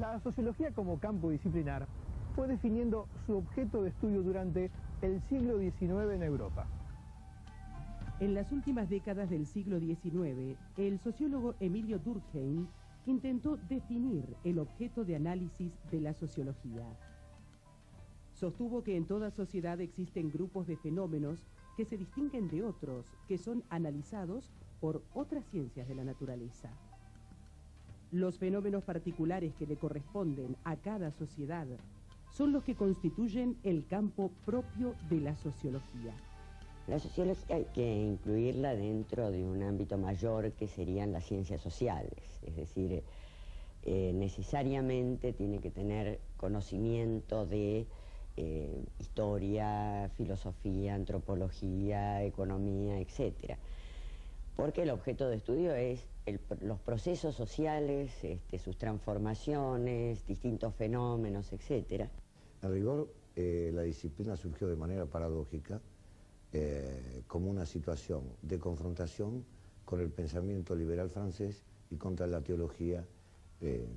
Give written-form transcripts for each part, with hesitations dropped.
La sociología como campo disciplinar fue definiendo su objeto de estudio durante el siglo XIX en Europa. En las últimas décadas del siglo XIX, el sociólogo Emilio Durkheim intentó definir el objeto de análisis de la sociología. Sostuvo que en toda sociedad existen grupos de fenómenos que se distinguen de otros, que son analizados por otras ciencias de la naturaleza. Los fenómenos particulares que le corresponden a cada sociedad son los que constituyen el campo propio de la sociología. La sociología hay que incluirla dentro de un ámbito mayor que serían las ciencias sociales, es decir, necesariamente tiene que tener conocimiento de historia, filosofía, antropología, economía, etc. Porque el objeto de estudio es los procesos sociales, sus transformaciones, distintos fenómenos, etc. En rigor, la disciplina surgió de manera paradójica como una situación de confrontación con el pensamiento liberal francés y contra la teología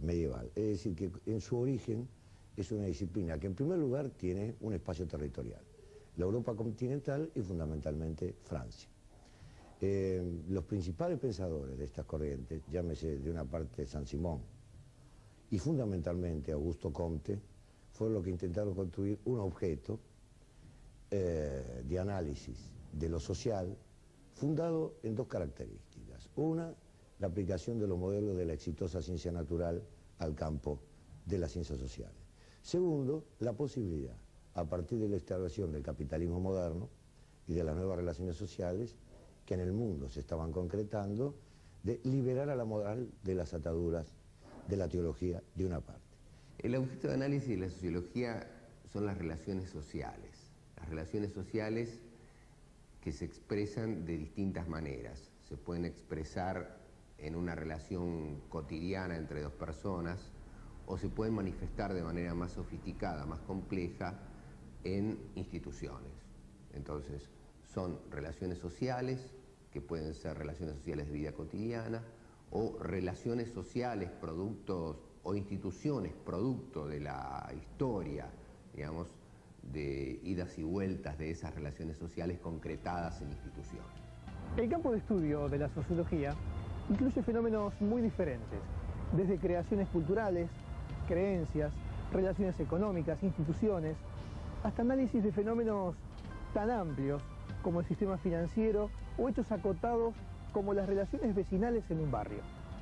medieval. Es decir, que en su origen es una disciplina que en primer lugar tiene un espacio territorial, la Europa continental y fundamentalmente Francia. Los principales pensadores de estas corrientes, llámese de una parte Saint-Simon y fundamentalmente Augusto Comte, fueron los que intentaron construir un objeto de análisis de lo social fundado en dos características. Una, la aplicación de los modelos de la exitosa ciencia natural al campo de las ciencias sociales. Segundo, la posibilidad, a partir de la instauración del capitalismo moderno y de las nuevas relaciones sociales que en el mundo se estaban concretando, de liberar a la moral de las ataduras de la teología de una parte. El objeto de análisis de la sociología son las relaciones sociales. Las relaciones sociales que se expresan de distintas maneras. Se pueden expresar en una relación cotidiana entre dos personas o se pueden manifestar de manera más sofisticada, más compleja, en instituciones. Entonces, son relaciones sociales, que pueden ser relaciones sociales de vida cotidiana, o relaciones sociales, productos, o instituciones, producto de la historia, digamos, de idas y vueltas de esas relaciones sociales concretadas en instituciones. El campo de estudio de la sociología incluye fenómenos muy diferentes, desde creaciones culturales, creencias, relaciones económicas, instituciones, hasta análisis de fenómenos tan amplios como el sistema financiero o hechos acotados como las relaciones vecinales en un barrio.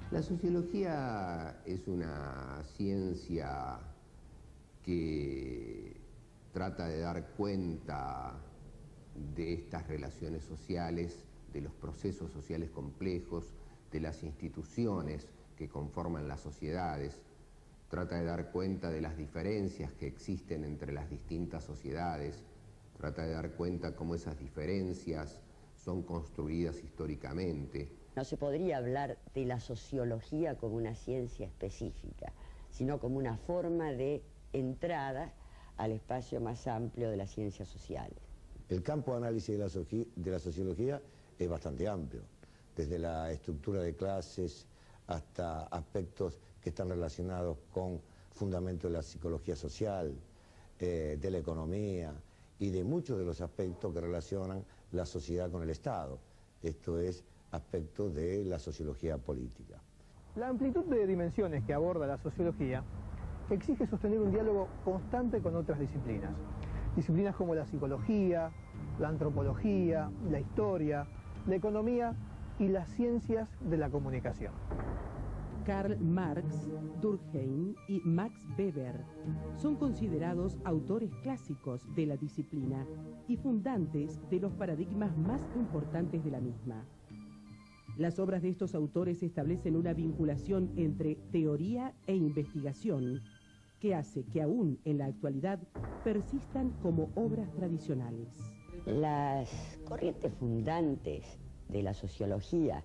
La sociología es una ciencia que trata de dar cuenta de estas relaciones sociales, de los procesos sociales complejos, de las instituciones que conforman las sociedades, trata de dar cuenta de las diferencias que existen entre las distintas sociedades, trata de dar cuenta cómo esas diferencias son construidas históricamente. No se podría hablar de la sociología como una ciencia específica, sino como una forma de entrada al espacio más amplio de las ciencias sociales. El campo de análisis de la sociología es bastante amplio, desde la estructura de clases hasta aspectos que están relacionados con fundamentos de la psicología social, de la economía y de muchos de los aspectos que relacionan la sociedad con el Estado. Esto es aspectos de la sociología política. La amplitud de dimensiones que aborda la sociología exige sostener un diálogo constante con otras disciplinas. Disciplinas como la psicología, la antropología, la historia, la economía y las ciencias de la comunicación. Karl Marx, Durkheim y Max Weber son considerados autores clásicos de la disciplina y fundantes de los paradigmas más importantes de la misma. Las obras de estos autores establecen una vinculación entre teoría e investigación que hace que aún en la actualidad persistan como obras tradicionales. Las corrientes fundantes de la sociología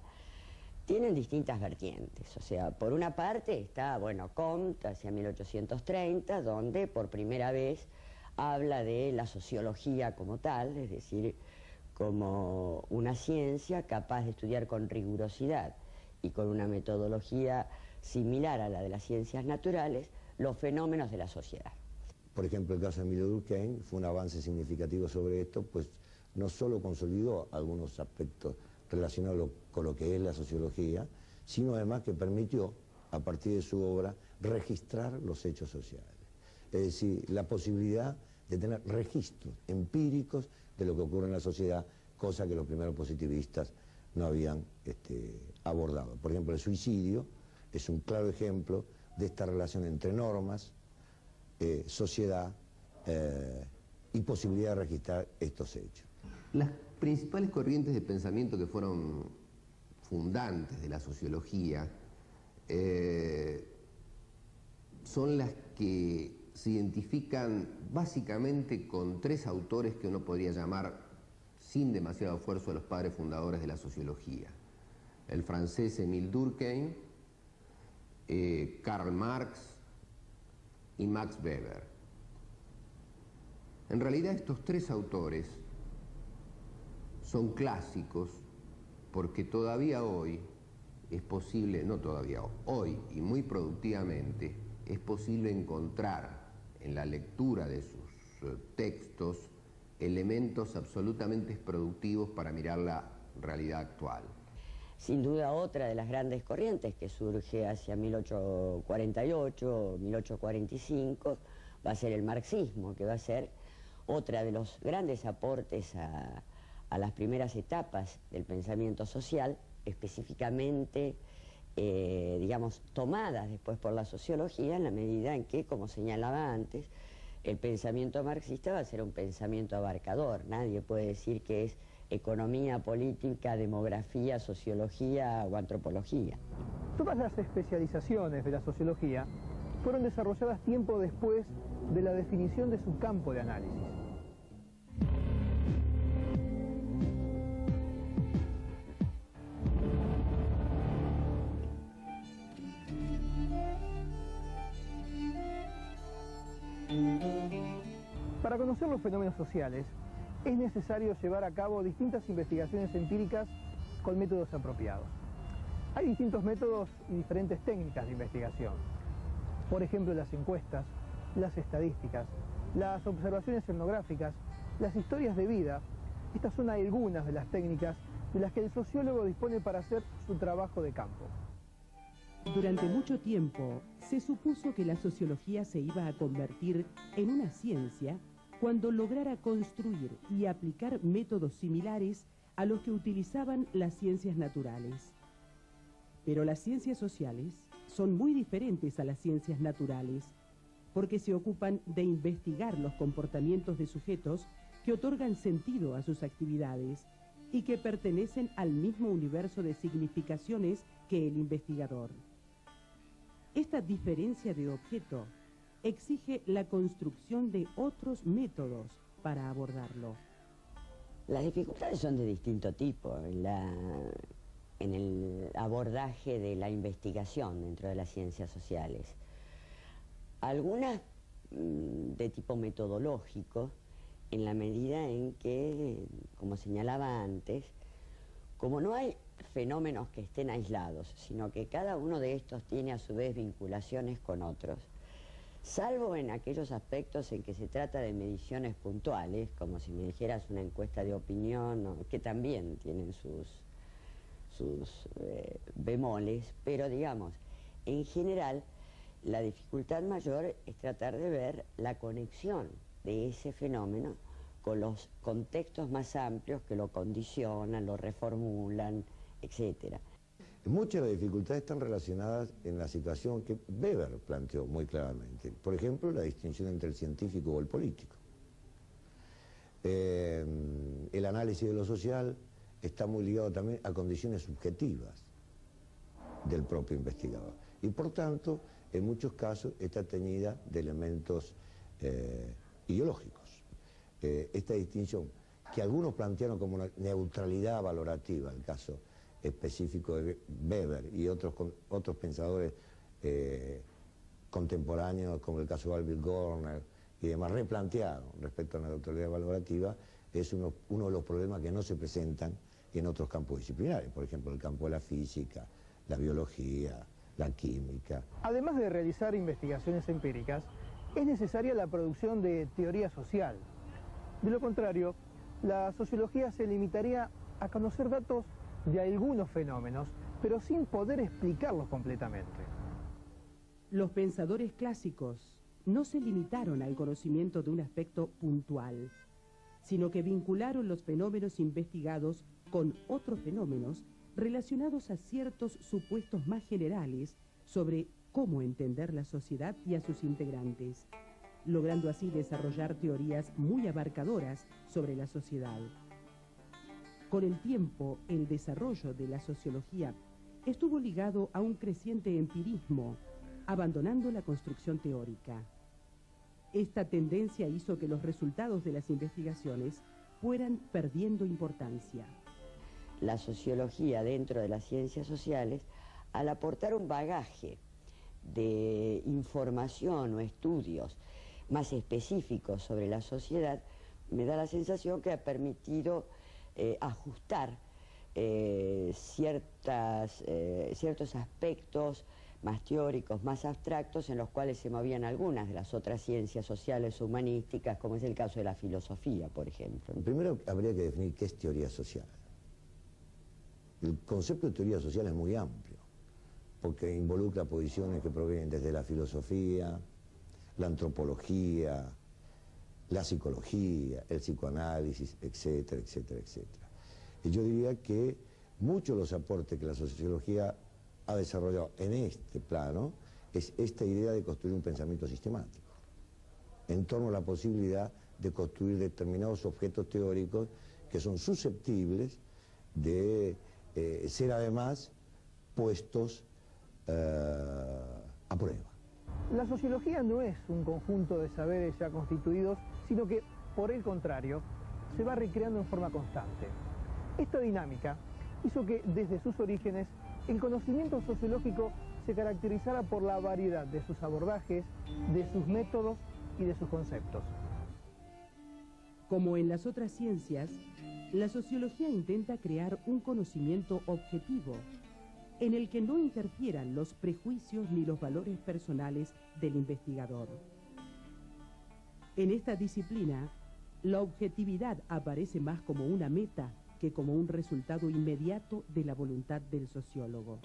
tienen distintas vertientes. O sea, por una parte está, Comte, hacia 1830, donde por primera vez habla de la sociología como tal, es decir, como una ciencia capaz de estudiar con rigurosidad y con una metodología similar a la de las ciencias naturales, los fenómenos de la sociedad. Por ejemplo, el caso de Emilio Durkheim fue un avance significativo sobre esto, pues no solo consolidó algunos aspectos relacionados con lo que es la sociología, sino además que permitió, a partir de su obra, registrar los hechos sociales. Es decir, la posibilidad de tener registros empíricos de lo que ocurre en la sociedad, cosa que los primeros positivistas no habían abordado. Por ejemplo, el suicidio es un claro ejemplo de esta relación entre normas, sociedad y posibilidad de registrar estos hechos. Las principales corrientes de pensamiento que fueron fundantes de la sociología son las que se identifican básicamente con tres autores que uno podría llamar sin demasiado esfuerzo a los padres fundadores de la sociología. El francés Émile Durkheim, Karl Marx y Max Weber. En realidad estos tres autores son clásicos porque todavía hoy es posible, no todavía, hoy y muy productivamente, es posible encontrar en la lectura de sus textos elementos absolutamente productivos para mirar la realidad actual. Sin duda otra de las grandes corrientes que surge hacia 1848, 1845, va a ser el marxismo, que va a ser otra de los grandes aportes a las primeras etapas del pensamiento social, específicamente, digamos, tomadas después por la sociología, en la medida en que, como señalaba antes, el pensamiento marxista va a ser un pensamiento abarcador. Nadie puede decir que es economía, política, demografía, sociología o antropología. Todas las especializaciones de la sociología fueron desarrolladas tiempo después de la definición de su campo de análisis. Para conocer los fenómenos sociales, es necesario llevar a cabo distintas investigaciones empíricas con métodos apropiados. Hay distintos métodos y diferentes técnicas de investigación. Por ejemplo, las encuestas, las estadísticas, las observaciones etnográficas, las historias de vida. Estas son algunas de las técnicas de las que el sociólogo dispone para hacer su trabajo de campo. Durante mucho tiempo se supuso que la sociología se iba a convertir en una ciencia cuando lograra construir y aplicar métodos similares a los que utilizaban las ciencias naturales. Pero las ciencias sociales son muy diferentes a las ciencias naturales, porque se ocupan de investigar los comportamientos de sujetos que otorgan sentido a sus actividades y que pertenecen al mismo universo de significaciones que el investigador. Esta diferencia de objeto exige la construcción de otros métodos para abordarlo. Las dificultades son de distinto tipo en el abordaje de la investigación dentro de las ciencias sociales. Algunas de tipo metodológico, en la medida en que, como señalaba antes, como no hay fenómenos que estén aislados, sino que cada uno de estos tiene a su vez vinculaciones con otros, salvo en aquellos aspectos en que se trata de mediciones puntuales, como si me dijeras una encuesta de opinión, que también tienen sus bemoles, pero digamos, en general, la dificultad mayor es tratar de ver la conexión de ese fenómeno con los contextos más amplios que lo condicionan, lo reformulan, etc. Muchas de las dificultades están relacionadas en la situación que Weber planteó muy claramente. Por ejemplo, la distinción entre el científico o el político. El análisis de lo social está muy ligado también a condiciones subjetivas del propio investigador. Y por tanto, en muchos casos está teñida de elementos ideológicos. Esta distinción, que algunos plantearon como una neutralidad valorativa, el caso específico de Weber y otros pensadores contemporáneos, como el caso de Alvin Gorner y demás, replantearon respecto a la neutralidad valorativa, es uno de los problemas que no se presentan en otros campos disciplinares, por ejemplo, el campo de la física, la biología, la química. Además de realizar investigaciones empíricas, es necesaria la producción de teoría social. De lo contrario, la sociología se limitaría a conocer datos de algunos fenómenos, pero sin poder explicarlos completamente. Los pensadores clásicos no se limitaron al conocimiento de un aspecto puntual, sino que vincularon los fenómenos investigados con otros fenómenos relacionados a ciertos supuestos más generales sobre cómo entender la sociedad y a sus integrantes, logrando así desarrollar teorías muy abarcadoras sobre la sociedad. Con el tiempo, el desarrollo de la sociología estuvo ligado a un creciente empirismo, abandonando la construcción teórica. Esta tendencia hizo que los resultados de las investigaciones fueran perdiendo importancia. La sociología dentro de las ciencias sociales, al aportar un bagaje de información o estudios más específicos sobre la sociedad, me da la sensación que ha permitido ajustar ciertos aspectos más teóricos, más abstractos, en los cuales se movían algunas de las otras ciencias sociales o humanísticas, como es el caso de la filosofía, por ejemplo. Primero habría que definir qué es teoría social. El concepto de teoría social es muy amplio, porque involucra posiciones que provienen desde la filosofía, la antropología, la psicología, el psicoanálisis, etcétera, etcétera, etcétera. Y yo diría que muchos de los aportes que la sociología ha desarrollado en este plano es esta idea de construir un pensamiento sistemático en torno a la posibilidad de construir determinados objetos teóricos que son susceptibles de ser además puestos a prueba. La sociología no es un conjunto de saberes ya constituidos, sino que, por el contrario, se va recreando en forma constante. Esta dinámica hizo que, desde sus orígenes, el conocimiento sociológico se caracterizara por la variedad de sus abordajes, de sus métodos y de sus conceptos. Como en las otras ciencias, la sociología intenta crear un conocimiento objetivo, en el que no interfieran los prejuicios ni los valores personales del investigador. En esta disciplina, la objetividad aparece más como una meta que como un resultado inmediato de la voluntad del sociólogo.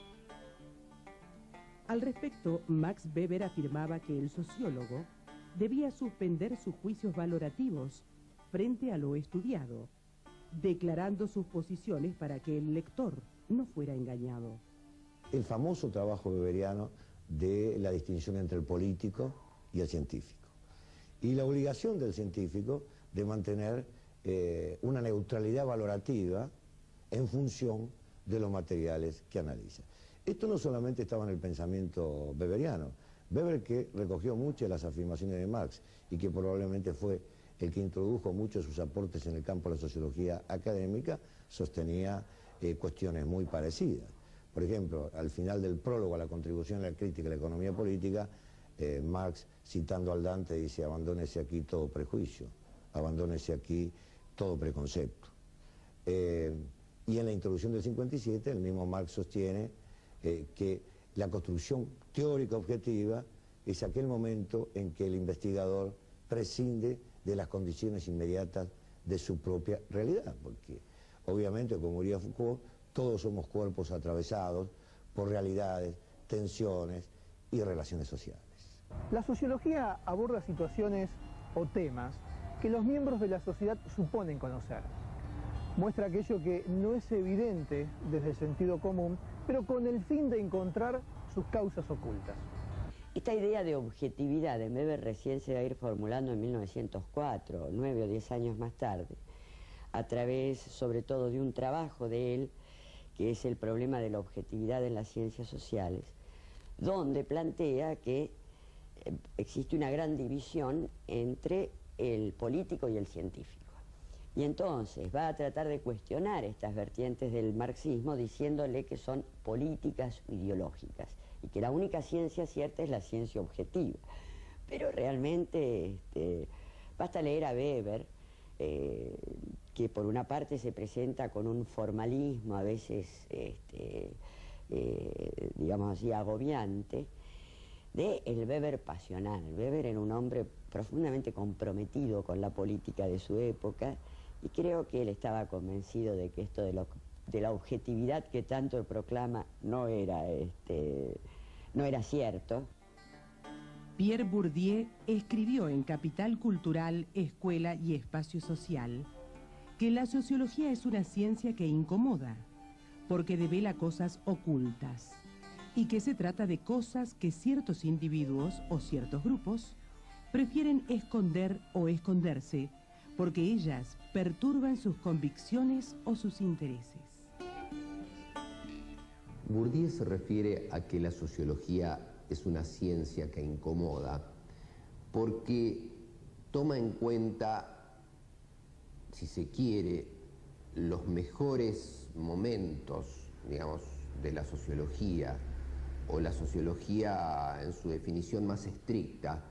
Al respecto, Max Weber afirmaba que el sociólogo debía suspender sus juicios valorativos frente a lo estudiado, declarando sus posiciones para que el lector no fuera engañado. El famoso trabajo weberiano de la distinción entre el político y el científico. Y la obligación del científico de mantener una neutralidad valorativa en función de los materiales que analiza. Esto no solamente estaba en el pensamiento weberiano. Weber, que recogió muchas de las afirmaciones de Marx y que probablemente fue el que introdujo muchos de sus aportes en el campo de la sociología académica, sostenía cuestiones muy parecidas. Por ejemplo, al final del prólogo a la contribución a la crítica de la economía política, Marx, citando al Dante, dice: abandónese aquí todo prejuicio, abandónese aquí todo preconcepto. Y en la introducción del 57, el mismo Marx sostiene que la construcción teórica objetiva es aquel momento en que el investigador prescinde de las condiciones inmediatas de su propia realidad, porque obviamente, como diría Foucault, todos somos cuerpos atravesados por realidades, tensiones y relaciones sociales. La sociología aborda situaciones o temas que los miembros de la sociedad suponen conocer. Muestra aquello que no es evidente desde el sentido común, pero con el fin de encontrar sus causas ocultas. Esta idea de objetividad de Weber recién se va a ir formulando en 1904, 9 o 10 años más tarde, a través sobre todo de un trabajo de él, que es el problema de la objetividad en las ciencias sociales, donde plantea que existe una gran división entre el político y el científico. Y entonces va a tratar de cuestionar estas vertientes del marxismo diciéndole que son políticas ideológicas y que la única ciencia cierta es la ciencia objetiva. Pero realmente basta leer a Weber, que por una parte se presenta con un formalismo a veces, digamos así, agobiante, de el Weber pasional. Weber era un hombre profundamente comprometido con la política de su época, y creo que él estaba convencido de que esto de la objetividad que tanto proclama no era cierto. Pierre Bourdieu escribió en Capital Cultural, Escuela y Espacio Social que la sociología es una ciencia que incomoda, porque devela cosas ocultas, y que se trata de cosas que ciertos individuos o ciertos grupos prefieren esconder o esconderse, porque ellas perturban sus convicciones o sus intereses. Bourdieu se refiere a que la sociología es una ciencia que incomoda porque toma en cuenta, si se quiere, los mejores momentos, digamos, de la sociología, o la sociología en su definición más estricta,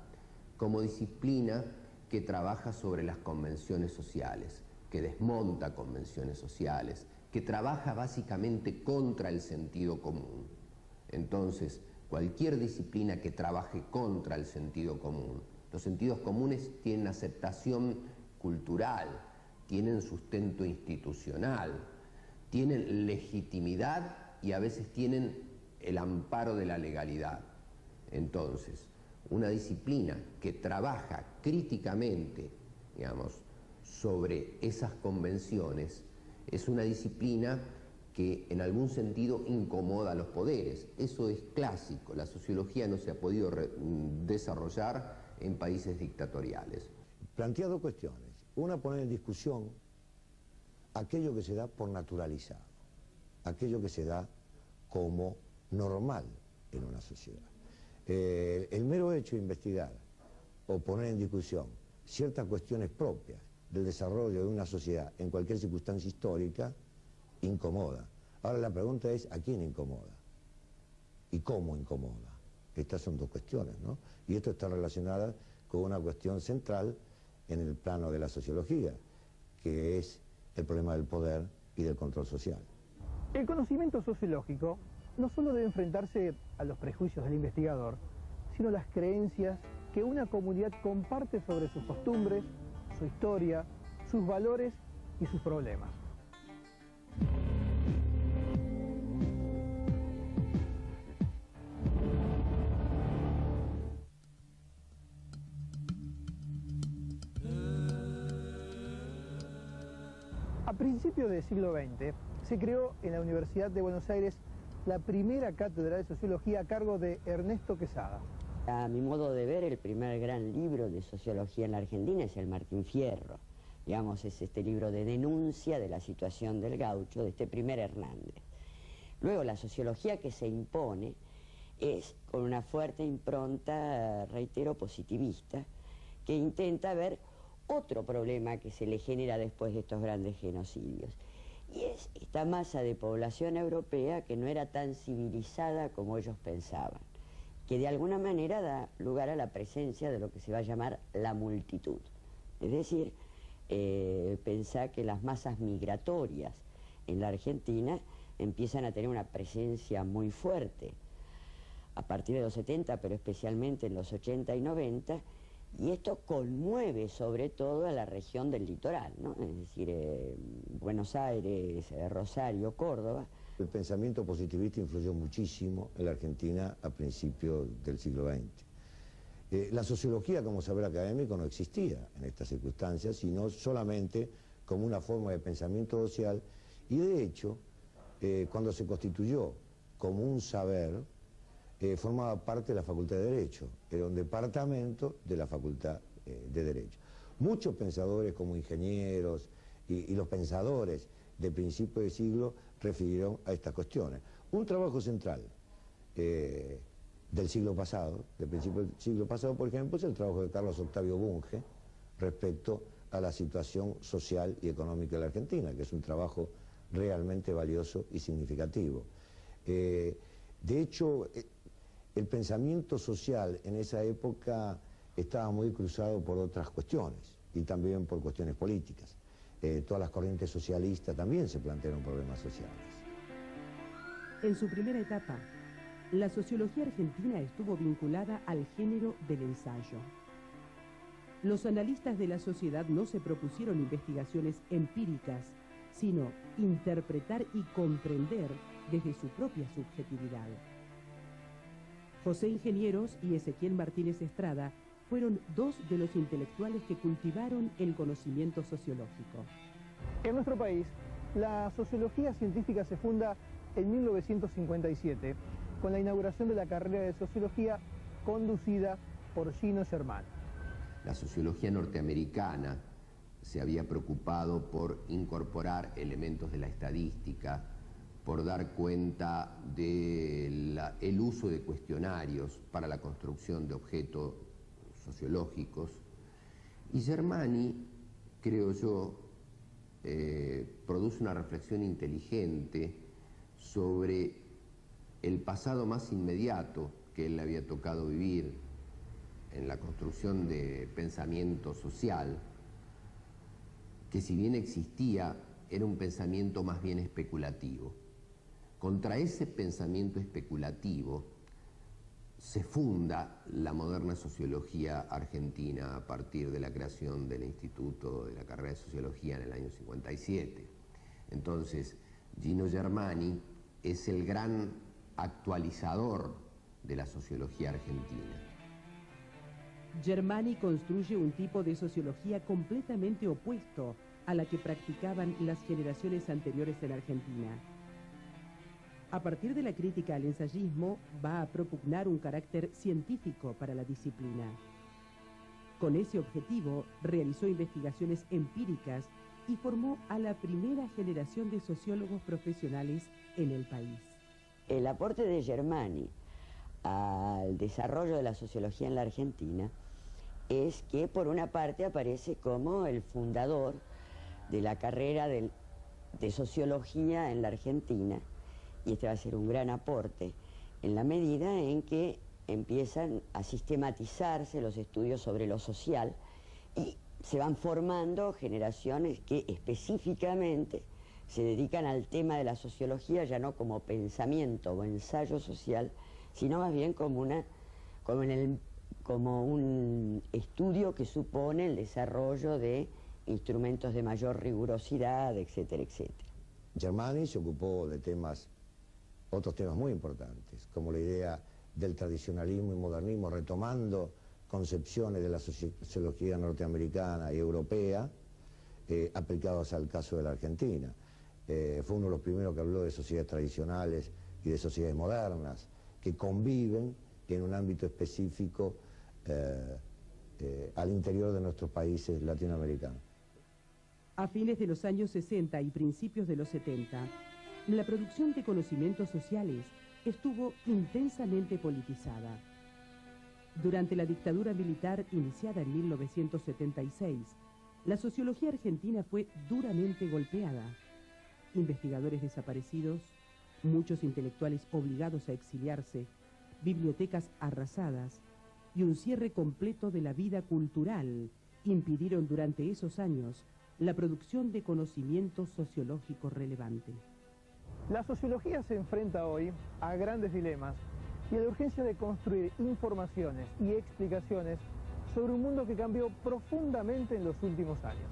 como disciplina que trabaja sobre las convenciones sociales, que desmonta convenciones sociales, que trabaja básicamente contra el sentido común. Entonces, cualquier disciplina que trabaje contra el sentido común, los sentidos comunes tienen aceptación cultural, tienen sustento institucional, tienen legitimidad y a veces tienen el amparo de la legalidad. Entonces, una disciplina que trabaja críticamente, digamos, sobre esas convenciones, es una disciplina que en algún sentido incomoda a los poderes. Eso es clásico. La sociología no se ha podido desarrollar en países dictatoriales. Plantea dos cuestiones. Una, poner en discusión aquello que se da por naturalizado, aquello que se da como normal en una sociedad. El mero hecho de investigar o poner en discusión ciertas cuestiones propias del desarrollo de una sociedad en cualquier circunstancia histórica incomoda. Ahora la pregunta es, ¿a quién incomoda? ¿Y cómo incomoda? Estas son dos cuestiones, ¿no? Y esto está relacionado con una cuestión central en el plano de la sociología, que es el problema del poder y del control social. El conocimiento sociológico no solo debe enfrentarse a los prejuicios del investigador, sino a las creencias que una comunidad comparte sobre sus costumbres, su historia, sus valores y sus problemas. A principios del siglo XX se creó en la Universidad de Buenos Aires la primera cátedra de sociología a cargo de Ernesto Quesada. A mi modo de ver, el primer gran libro de sociología en la Argentina es el Martín Fierro. Digamos, es este libro de denuncia de la situación del gaucho, de este primer Hernández. Luego, la sociología que se impone es con una fuerte impronta, reitero, positivista, que intenta ver otro problema que se le genera después de estos grandes genocidios. Y es esta masa de población europea que no era tan civilizada como ellos pensaban, que de alguna manera da lugar a la presencia de lo que se va a llamar la multitud. Es decir, pensar que las masas migratorias en la Argentina empiezan a tener una presencia muy fuerte a partir de los 70, pero especialmente en los 80 y 90, y esto conmueve sobre todo a la región del litoral, ¿no? Es decir, Buenos Aires, Rosario, Córdoba. El pensamiento positivista influyó muchísimo en la Argentina a principios del siglo XX. La sociología como saber académico no existía en estas circunstancias, sino solamente como una forma de pensamiento social, y de hecho, cuando se constituyó como un saber, formaba parte de la Facultad de Derecho, era un departamento de la Facultad de Derecho. Muchos pensadores como ingenieros y los pensadores de principios de siglo refirieron a estas cuestiones. Un trabajo central del siglo pasado, del principio del siglo pasado, por ejemplo, es el trabajo de Carlos Octavio Bunge respecto a la situación social y económica de la Argentina, que es un trabajo realmente valioso y significativo. De hecho, el pensamiento social en esa época estaba muy cruzado por otras cuestiones y también por cuestiones políticas. Todas las corrientes socialistas también se plantearon problemas sociales. En su primera etapa, la sociología argentina estuvo vinculada al género del ensayo. Los analistas de la sociedad no se propusieron investigaciones empíricas, sino interpretar y comprender desde su propia subjetividad. José Ingenieros y Ezequiel Martínez Estrada fueron dos de los intelectuales que cultivaron el conocimiento sociológico. En nuestro país, la sociología científica se funda en 1957 con la inauguración de la carrera de sociología conducida por Gino Germani. La sociología norteamericana se había preocupado por incorporar elementos de la estadística, por dar cuenta del uso de cuestionarios para la construcción de objetos sociológicos. Y Germani, creo yo, produce una reflexión inteligente sobre el pasado más inmediato que él le había tocado vivir en la construcción de pensamiento social, que si bien existía, era un pensamiento más bien especulativo. Contra ese pensamiento especulativo se funda la moderna sociología argentina a partir de la creación del Instituto de la Carrera de Sociología en el año 57. Entonces, Gino Germani es el gran actualizador de la sociología argentina. Germani construye un tipo de sociología completamente opuesto a la que practicaban las generaciones anteriores en Argentina. A partir de la crítica al ensayismo, va a propugnar un carácter científico para la disciplina. Con ese objetivo, realizó investigaciones empíricas y formó a la primera generación de sociólogos profesionales en el país. El aporte de Germani al desarrollo de la sociología en la Argentina es que, por una parte, aparece como el fundador de la carrera de sociología en la Argentina, y este va a ser un gran aporte en la medida en que empiezan a sistematizarse los estudios sobre lo social y se van formando generaciones que específicamente se dedican al tema de la sociología, ya no como pensamiento o ensayo social, sino más bien como un estudio que supone el desarrollo de instrumentos de mayor rigurosidad, etcétera, etcétera. Germani se ocupó de otros temas muy importantes, como la idea del tradicionalismo y modernismo, retomando concepciones de la sociología norteamericana y europea, aplicados al caso de la Argentina. Fue uno de los primeros que habló de sociedades tradicionales y de sociedades modernas, que conviven en un ámbito específico al interior de nuestros países latinoamericanos. A fines de los años 60 y principios de los 70, la producción de conocimientos sociales estuvo intensamente politizada. Durante la dictadura militar iniciada en 1976, la sociología argentina fue duramente golpeada. Investigadores desaparecidos, muchos intelectuales obligados a exiliarse, bibliotecas arrasadas y un cierre completo de la vida cultural impidieron durante esos años la producción de conocimiento sociológico relevante. La sociología se enfrenta hoy a grandes dilemas y a la urgencia de construir informaciones y explicaciones sobre un mundo que cambió profundamente en los últimos años.